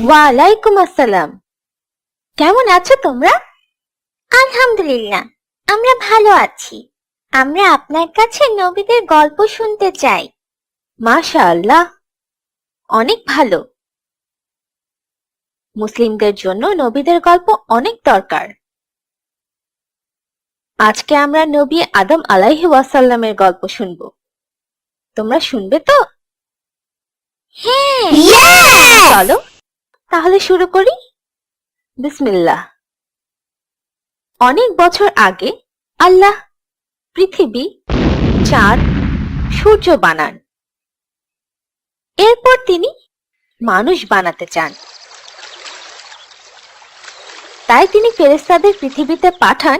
ওয়ালাইকুম আসসালাম। কেমন আছো তোমরা? আলহামদুলিল্লাহ, আমরা ভালো আছি। আমরা আপনার কাছে নবীদের গল্প শুনতে চাই। মাশাআল্লাহ, অনেক ভালো। মুসলিমদের জন্য নবীদের গল্প অনেক দরকার। আজকে আমরা নবী আদম আলাইহি ওয়াসাল্লামের গল্প শুনবো। তোমরা শুনবে তো? হ্যাঁ, চলো তাহলে শুরু করি। বিসমিল্লাহ। অনেক বছর আগে আল্লাহ পৃথিবী, চাঁদ, সূর্য বানান। এরপর তিনি মানুষ বানাতে চান। তাই তিনি ফেরেশতাদের পৃথিবীতে পাঠান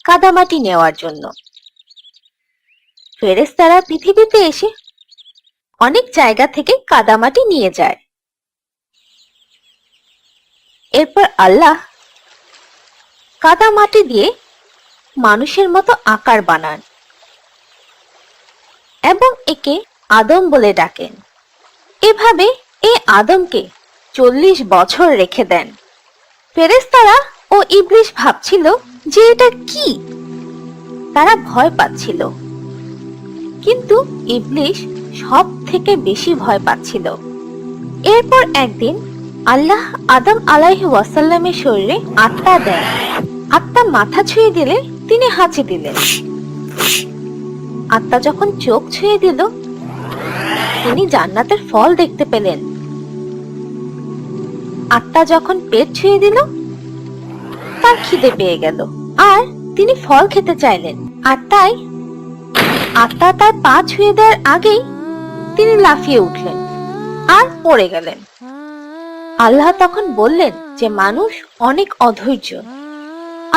কাদামাটি নেওয়ার জন্য। ফেরেশতারা পৃথিবীতে এসে অনেক জায়গা থেকে কাদামাটি নিয়ে যায়। এরপর আল্লাহ কাদামাটি দিয়ে মানুষের মতো আকার বানান এবং একে আদম বলে ডাকেন। এভাবে এই আদমকে 40 বছর রেখে দেন। ফেরেশতারা ও ইবলিস ভাবছিল যে এটা কি, তারা ভয় পাচ্ছিল। কিন্তু ইবলিস সব থেকে বেশি ভয় পাচ্ছিল। এরপর একদিন আল্লাহ আদম আলাইহি ওয়াসাল্লামের শরীরে আত্মা দেন। আত্মা মাথা ছুঁয়ে দিলে তিনি হাঁচি দিলেন। আত্মা যখন চোখ ছুঁয়ে দিল, তিনি জান্নাতের ফল দেখতে পেলেন। আত্মা যখন পেট ছুঁয়ে দিল, তার খিদে পেয়ে গেল আর তিনি ফল খেতে চাইলেন। আর তাই আত্মা তার পা ছুঁয়ে দেওয়ার আগেই তিনি লাফিয়ে উঠলেন আর পড়ে গেলেন। আল্লাহ তখন বললেন যে মানুষ অনেক অধৈর্য।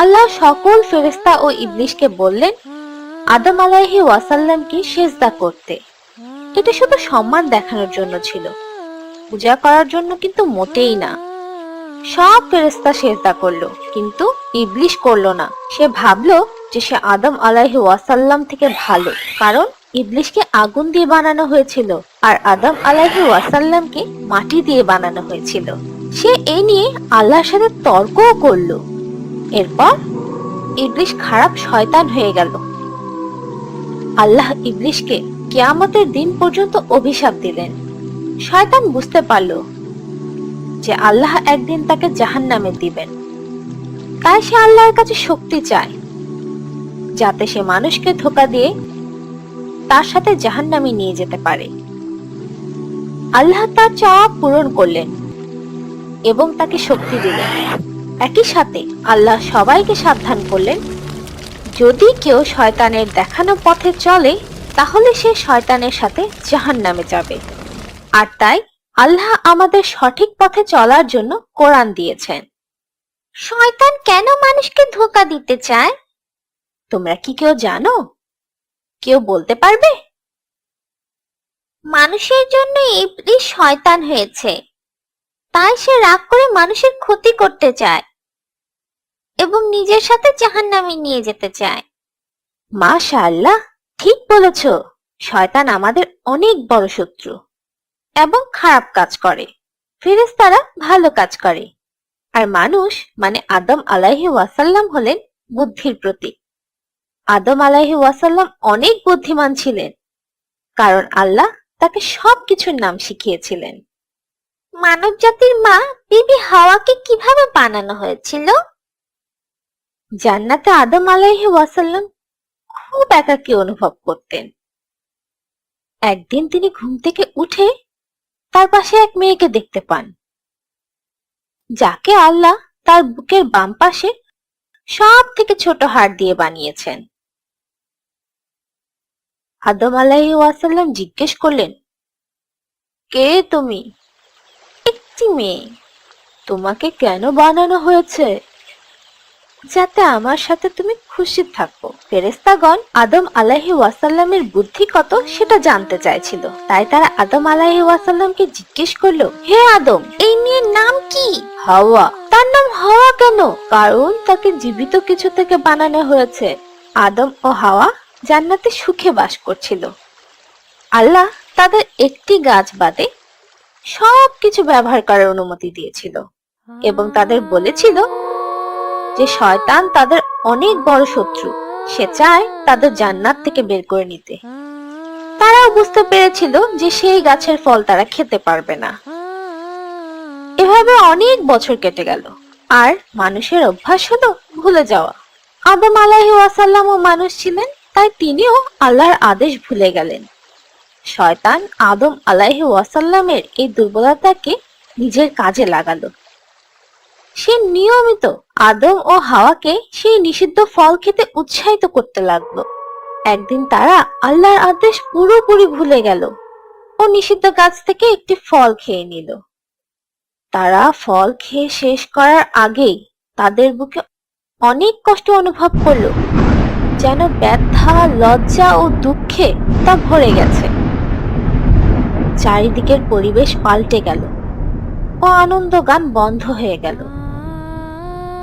আল্লাহ সকল ফেরেশতা ও ইবলিসকে বললেন আদম আলাইহি ওয়াসাল্লামকে সিজদা করতে। এটা শুধু সম্মান দেখানোর জন্য ছিল, পূজা করার জন্য কিন্তু মোটেই না। সব ফেরেশতা সিজদা করলো, কিন্তু ইবলিস করলো না। সে ভাবলো যে সে আদম আলাইহি ওয়াসাল্লাম থেকে ভালো, কারণ ইবলিসকে আগুন দিয়ে বানানো হয়েছিল আর আদম আলাইহি ওয়াসাল্লামকে মাটি দিয়ে বানানো হয়েছিল। সে এ নিয়ে আল্লাহর সাথে তর্কও করলো। এরপর ইবলিস খারাপ শয়তান হয়ে গেল। আল্লাহ ইবলিসকে কিয়ামতের দিন পর্যন্ত অভিশাপ দিলেন। শয়তান বুঝতে পারল যে আল্লাহ একদিন তাকে জাহান্নামে দিবেন। তাই সে আল্লাহর কাছে শক্তি চায়, যাতে সে মানুষকে ধোঁকা দিয়ে তার সাথে জাহান্নামে নিয়ে যেতে পারে। আল্লাহ তার চাওয়া পূরণ করলেন এবং তাকে শক্তি দিলেন। একই সাথে আল্লাহ সবাইকে সাবধান করলেন, যদি কেউ শয়তানের দেখানো পথে চলে তাহলে সে শয়তানের সাথে জাহান্নামে যাবে। আর তাই আল্লাহ আমাদের সঠিক পথে চলার জন্য কোরআন দিয়েছেন। শয়তান কেন মানুষকে ধোঁকা দিতে চায়? তোমরা কি কেউ জানো? কেউ বলতে পারবে? মানুষের জন্য ইবলিস শয়তান হয়েছে, তাই সে রাগ করে মানুষের ক্ষতি করতে চায় এবং নিজের সাথে জাহান্নামে নিয়ে যেতে চায়। মাশাআল্লাহ, ঠিক বলেছ। শয়তান আমাদের অনেক বড় শত্রু এবং খারাপ কাজ করে, ফেরেশতারা ভালো কাজ করে। আর মানুষ মানে আদম আলাইহি ওয়াসাল্লাম হলেন বুদ্ধির প্রতীক। আদম আলাইহি ওয়াসাল্লাম অনেক বুদ্ধিমান ছিলেন, কারণ আল্লাহ তাকে সবকিছুর নাম শিখিয়েছিলেন। মানব জাতির মা বিবি হাওয়াকে কিভাবে বানানো হয়েছিল? জান্নাতে আদম আলাইহি ওয়াসাল্লাম খুব একাকী অনুভব করতেন। একদিন তিনি ঘুম থেকে উঠে তার পাশে এক মেয়েকে দেখতে পান, যাকে আল্লাহ তার বুকের বাম পাশে সব থেকে ছোট হাড় দিয়ে বানিয়েছেন। আদম আলাইহি ওয়াসাল্লাম জিজ্ঞেস করলেন, কে তুমি? একটি মেয়ে। তোমাকে কেন বানানো হয়েছে? যাতে আমার সাথে তুমি খুশি থাকো। ফেরেশতাগণ আদম আলাইহি ওয়াসাল্লামের বুদ্ধি কত সেটা জানতে চাইছিল। তাই তারা আদম আলাইহি ওয়াসাল্লামকে জিজ্ঞেস করলো, হে আদম, এই মেয়ের নাম কি? হাওয়া। তার নাম হাওয়া কেন? কারণ তাকে জীবিত কিছু থেকে বানানো হয়েছে। আদম ও হাওয়া জান্নাতে সুখে বাস করছিল। আল্লাহ তাদের একটি গাছ বাদে সবকিছু ব্যবহার করার অনুমতি দিয়েছিল এবং তাদের বলেছিল যে শয়তান তাদের অনেক বড় শত্রু, সে চায় তাদের জান্নাত থেকে বের করে নিতে। তারাও বুঝতে পেরেছিল যে সেই গাছের ফল তারা খেতে পারবে না। এভাবে অনেক বছর কেটে গেল, আর মানুষের অভ্যাস হলো ভুলে যাওয়া। আদম আলাইহিস সালামও মানুষ ছিলেন, তাই তিনিও আল্লাহর আদেশ ভুলে গেলেন। শয়তান আদম আলাইহিস সালামের এই দুর্বলতাকে নিজের কাজে লাগালো। সে নিয়মিত আদম ও হাওয়াকে সেই নিষিদ্ধ ফল খেতে উৎসাহিত করতে লাগলো। একদিন তারা আল্লাহর আদেশ পুরোপুরি ভুলে গেল ও নিষিদ্ধ গাছ থেকে একটি ফল খেয়ে নিল। তারা ফল খেয়ে শেষ করার আগেই তাদের বুকে অনেক কষ্ট অনুভব করলো, যেন ব্যথা, লজ্জা ও দুঃখে তা ভরে গেছে। চারিদিকের পরিবেশ পাল্টে গেল ও আনন্দ গান বন্ধ হয়ে গেল।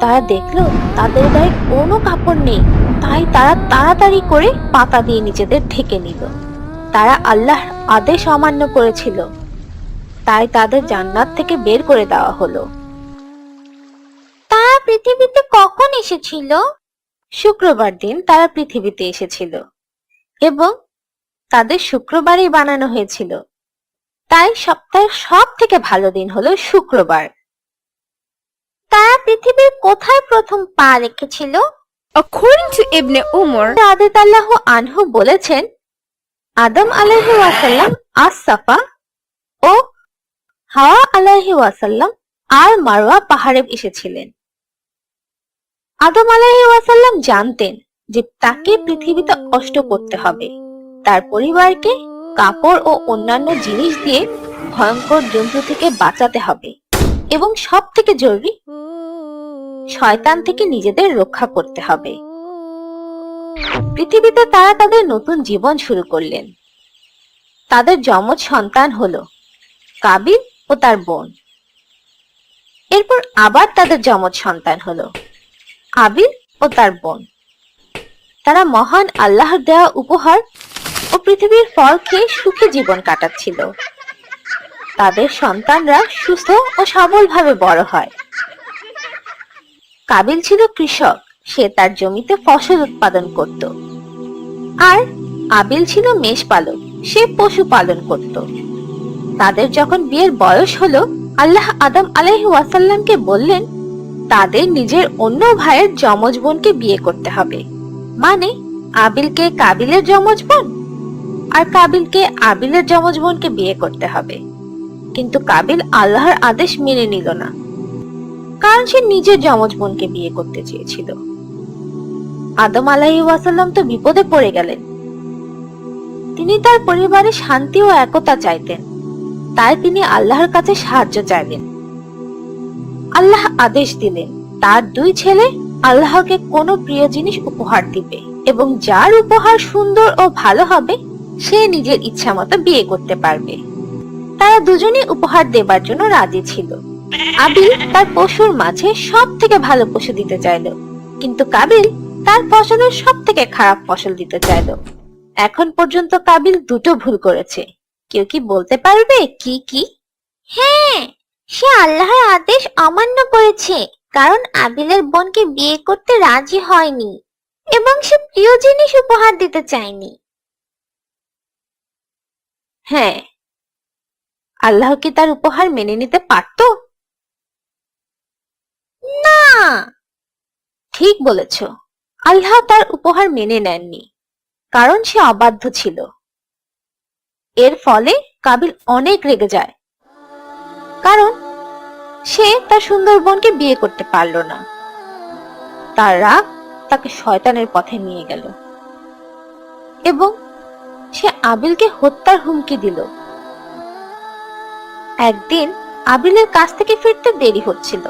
তারা দেখলো তাদের গায়ে কোনো কাপড় নেই, তাই তারা তাড়াতাড়ি করে পাতা দিয়ে নিজেদের ঢেকে নিল। তারা আল্লাহর আদেশ অমান্য করেছিল, তাই তাদের জান্নাত থেকে বের করে দেওয়া হলো। তারা পৃথিবীতে কখন এসেছিল? শুক্রবার দিন তারা পৃথিবীতে এসেছিল এবং তাদের শুক্রবারই বানানো হয়েছিল, তাই সপ্তাহের সব থেকে ভালো দিন হলো শুক্রবার। তারা পৃথিবীর কোথায় প্রথম পা রেখেছিল? According to Ibn Umar, রাদিয়াল্লাহু আনহু বলেছেন, আদম আলাইহিস সালাম আস-সাফা ও হাওয়া আলাইহিস সালাম আর মারওয়া পাহাড়ে এসেছিলেন। আদম আলাইহিস সালাম জানতেন যে তাকে পৃথিবীতে কষ্ট করতে হবে, তার পরিবারকে কাপড় ও অন্যান্য জিনিস দিয়ে ভয়ঙ্কর জন্তু থেকে বাঁচাতে হবে এবং সব থেকে জরুরি, শয়তান থেকে নিজেদের রক্ষা করতে হবে। পৃথিবীতে তারা তাদের নতুন জীবন শুরু করলেন। তাদের যমজ সন্তান হলো কাবিল ও তার বোন। এরপর আবার তাদের যমজ সন্তান হলো আবিল ও তার বোন। তারা মহান আল্লাহর দেওয়া উপহার ও পৃথিবীর ফল খেয়ে সুখী জীবন কাটাচ্ছিল। তাদের সন্তানরা সুস্থ ও সবলভাবে বড় হয়। কাবিল ছিল কৃষক, সে তার জমিতে ফসল উৎপাদন করত। আর আবিল ছিল মেষপালক, সে পশু পালন করত। তাদের যখন বিয়ের বয়স হলো, আল্লাহ আদম আলাইহিস সালামকে বললেন তাদের নিজের অন্য ভাইয়ের যমজ বোনকে বিয়ে করতে হবে, মানে আবিলকে কাবিলের যমজ বোন আর কাবিলকে আবিলের যমজ বোনকে বিয়ে করতে হবে। কিন্তু কাবিল আল্লাহর আদেশ মেনে নিল না, কারণ সে নিজের যমজ বোনকে বিয়ে করতে চেয়েছিল। আদম আলাইহিস সালাম তো বিপদে পড়ে গেলেন। তিনি তার পরিবারের শান্তি ও একতা চাইতেন, তাই তিনি আল্লাহর কাছে সাহায্য চাইলেন। আল্লাহ আদেশ দিলেন তার দুই ছেলে আল্লাহকে কোনো প্রিয় জিনিস উপহার দিবে এবং যার উপহার সুন্দর ও ভালো হবে সে নিজের ইচ্ছা মতো বিয়ে করতে পারবে। তারা দুজনেই উপহার দেবার জন্য রাজি ছিল। আবিল তার পশুর মাঝে সব থেকে ভালো পশু দিতে চাইল, কিন্তু কাবিল তার ফসলের সব থেকে খারাপ ফসল দিতে চাইল। এখন পর্যন্ত কাবিল দুটো ভুল করেছে। কেউ কি বলতে পারবে কি কি? হ্যাঁ, সে আল্লাহর আদেশ অমান্য করেছে, কারণ আবিলের বোনকে বিয়ে করতে রাজি হয়নি এবং সে প্রিয় জিনিস উপহার দিতে চায়নি। হ্যাঁ, আল্লাহ কি তার উপহার মেনে নিতে পারত? না, ঠিক বলেছ, আল্লাহ তার উপহার মেনে নেননি, কারণ সে অবাধ্য ছিল। এর ফলে কাবিল অনেক রেগে যায়, কারণ সে তার সুন্দর বোনকে বিয়ে করতে পারল না। তার রাগ তাকে শয়তানের পথে নিয়ে গেল এবং সে আবিলকে হত্যার হুমকি দিল। একদিন আবিলের কাছ থেকে ফিরতে দেরি হচ্ছিল,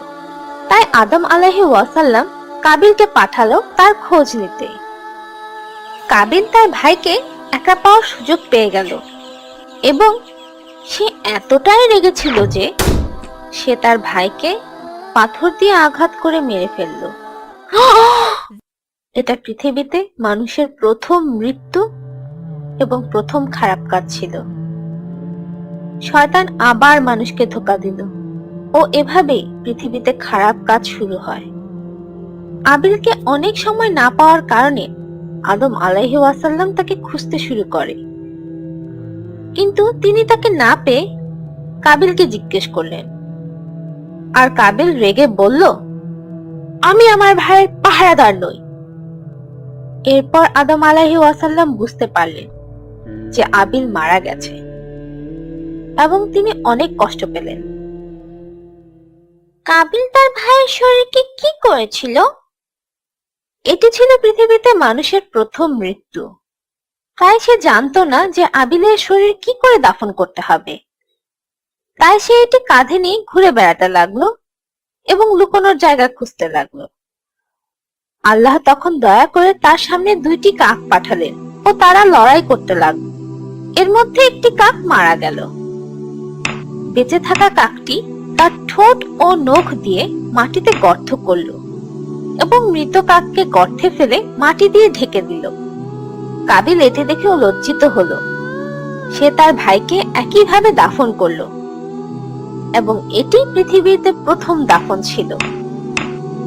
তাই আদম আলাইহিস সালাম কাবিলকে পাঠালো তার খোঁজ নিতে। কাবিল তার ভাইকে একা পাওয়ার সুযোগ পেয়ে গেল এবং সে এতটাই রেগেছিল যে সে তার ভাইকে পাথর দিয়ে আঘাত করে মেরে ফেলল। এটা পৃথিবীতে মানুষের প্রথম মৃত্যু এবং প্রথম খারাপ কাজ ছিল। শয়তান আবার মানুষকে ধোঁকা দিল ও এভাবেই পৃথিবীতে খারাপ কাজ শুরু হয়। আবিলকে অনেক সময় না পাওয়ার কারণে আদম আলাইহি ওয়াসাল্লাম তাকে খুঁজতে শুরু করে, কিন্তু তিনি তাকে না পেয়ে কাবিলকে জিজ্ঞেস করলেন। আর কাবিল রেগে বলল, আমি আমার ভাইয়ের পাহারাদার নই। এরপর আদম আলাইহি ওয়াসাল্লাম বুঝতে পারলেন যে আবিল মারা গেছে এবং তিনি অনেক কষ্ট পেলেন। কাবিল তার ভাইয়ের শরীরকে কি করেছিল? এটি ছিল পৃথিবীতে মানুষের প্রথম মৃত্যু, তাই সে জানতো না যে আবিলের শরীর কি করে দাফন করতে হবে। তাই সে এটি কাঁধে নিয়ে ঘুরে বেড়াতে লাগলো এবং লুকোনোর জায়গা খুঁজতে লাগলো। আল্লাহ তখন দয়া করে তার সামনে 2টি কাক পাঠালেন ও তারা লড়াই করতে লাগলো। এর মধ্যে একটি কাক মারা গেল। বেঁচে থাকা কাকটি তার ঠোঁট ও নখ দিয়ে মাটিতে গর্ত করলো এবং মৃত কাককে গর্তে ফেলে মাটি দিয়ে ঢেকে দিল। কাবিল এটি দেখেও লজ্জিত হলো। সে তার ভাইকে একইভাবে দাফন করলো এবং এটি পৃথিবীতে প্রথম দাফন ছিল।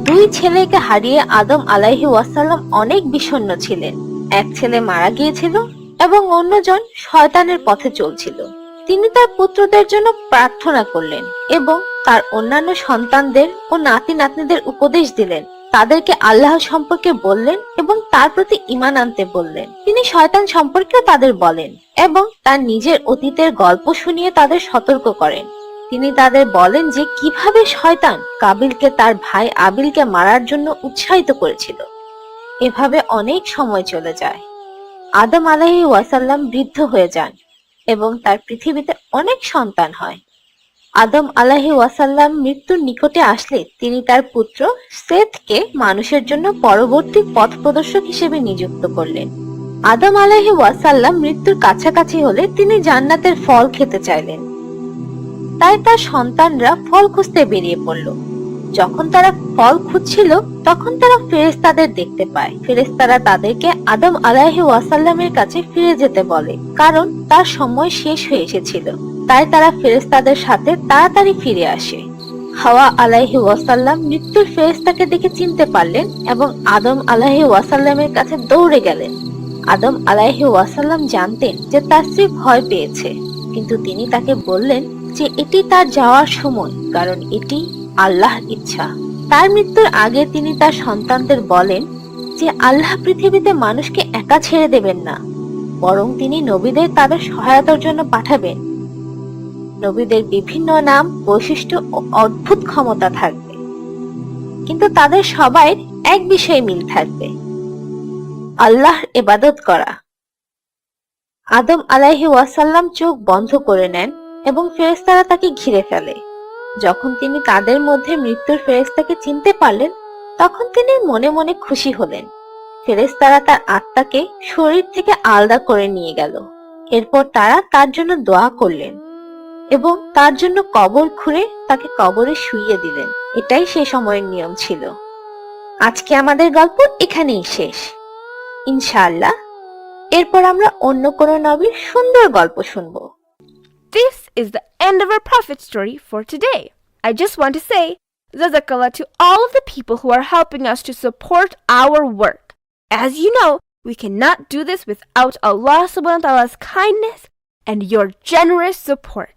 2 ছেলেকে হারিয়ে আদম আলাইহি ওয়াসাল্লাম অনেক বিষণ্ণ ছিলেন। এক ছেলে মারা গিয়েছিল এবং অন্যজন শয়তানের পথে চলছিল। তিনি তার পুত্রদের জন্য প্রার্থনা করলেন এবং তার অন্যান্য সন্তানদের ও নাতি নাতনিদের উপদেশ দিলেন। তাদেরকে আল্লাহ সম্পর্কে বললেন এবং তার প্রতি ঈমান আনতে বললেন। তিনি শয়তান সম্পর্কেও তাদের বলেন এবং তার নিজের অতীতের গল্প শুনিয়ে তাদের সতর্ক করেন। তিনি তাদের বলেন যে কিভাবে শয়তান কাবিলকে তার ভাই আবিলকে মারার জন্য উৎসাহিত করেছিল। এভাবে অনেক সময় চলে যায়। আদম আলাইহি ওয়াসাল্লাম বৃদ্ধ হয়ে যান এবং তার পৃথিবীতে অনেক সন্তান হয়। আদম আলাইহি ওয়াসাল্লাম মৃত্যুর নিকটে আসলে তিনি তার পুত্র সেথকে মানুষের জন্য পরবর্তী পথ প্রদর্শক হিসেবে নিযুক্ত করলেন। আদম আলাইহি ওয়াসাল্লাম মৃত্যুর কাছাকাছি হলে তিনি জান্নাতের ফল খেতে চাইলেন। তাই তার সন্তানরা ফল খুঁজতে বেরিয়ে পড়ল। যখন তারা ফল খুঁজছিল তখন তারা ফেরেশতাদের দেখতে পায়। ফেরেশতারা তাদেরকে আদম আলাইহি ওয়াসাল্লামের কাছে ফিরে যেতে বলে, কারণ তার সময় শেষ হয়ে এসেছিল। তাই তারা ফেরেশতাদের সাথে তাড়াতাড়ি ফিরে আসে। হাওয়া আলাইহি ওয়াসাল্লাম মৃত্যুর ফেরেশতাকে দেখে চিনতে পারলেন এবং আদম আলাইহি ওয়াসাল্লামের কাছে দৌড়ে গেলেন। আদম আলাইহি ওয়াসাল্লাম জানতেন যে তার স্ত্রী ভয় পেয়েছে, কিন্তু তিনি তাকে বললেন যে এটি তার যাওয়ার সময়, কারণ এটি আল্লাহর ইচ্ছা। তার মৃত্যুর আগে তিনি তার সন্তানদের বলেন যে আল্লাহ পৃথিবীতে মানুষকে একা ছেড়ে দেবেন না, বরং তিনি নবীদের তাদের সহায়তার জন্য পাঠাবেন। নবীদের বিভিন্ন নাম, বৈশিষ্ট্য ও অদ্ভুত ক্ষমতা থাকবে, কিন্তু তাদের সবাই এক বিষয়ে মিল থাকবে, আল্লাহর ইবাদত করা। আদম আলাইহি ওয়াসাল্লাম চোখ বন্ধ করে নেন এবং ফেরেশতারা তাকে ঘিরে ফেলে। যখন তিনি তাদের মধ্যে মৃত্যুর ফেরেশতাকে চিনতে পারলেন তখন তিনি মনে মনে খুশি হলেন। ফেরেশতারা তার আত্মাকে শরীর থেকে আলাদা করে নিয়ে গেল। এরপর তারা তার জন্য দোয়া করলেন এবং তার জন্য কবর খুঁড়ে তাকে কবরে শুইয়ে দিলেন। এটাই সে সময়ের নিয়ম ছিল। আজকে আমাদের গল্প এখানেই শেষ। ইনশাআল্লাহ এরপর আমরা অন্য কোনো নবীর সুন্দর গল্প শুনবো। This is the end of our prophet story for today. I just want to say Jazakallah to all of the people who are helping us to support our work. As you know, we cannot do this without Allah subhanahu wa ta'ala's kindness and your generous support.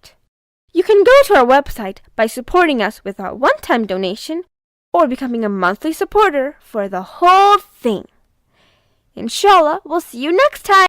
You can go to our website by supporting us with a one-time donation or becoming a monthly supporter for the whole thing. Inshallah, we'll see you next time.